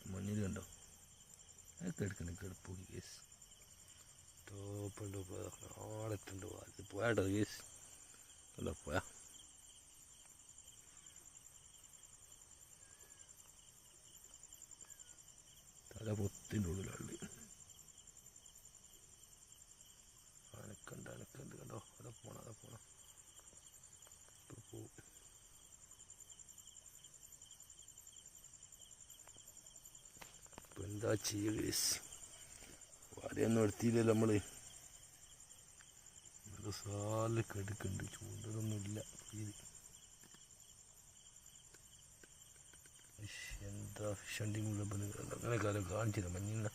മണ്ണിൽ കണ്ടോ എടുക്കണം കിടപ്പൂടി കേസ് ടോപ്പുണ്ട് ആളെട്ടുണ്ട് അത് പോയാട്ടോ കേസ് അല്ല പോയാ തല പൊത്തിൻ്റെ ഉള്ളിലുള്ളി അനക്കുണ്ട് കണ്ടോ അതെ പോണം ഇപ്പോൾ പോവും. ഇപ്പം എന്താ ചെയ്യുക കേസ് വലയൊന്നും എടുത്തില്ലല്ലോ നമ്മൾ നല്ല സാല് കെടുക്കുന്നുണ്ട് ചൂണ്ടലൊന്നുമില്ല എന്താ ഫിഷ് ഹണ്ടിങ് അങ്ങനെ കാലം കാണിച്ചില്ല മഞ്ഞ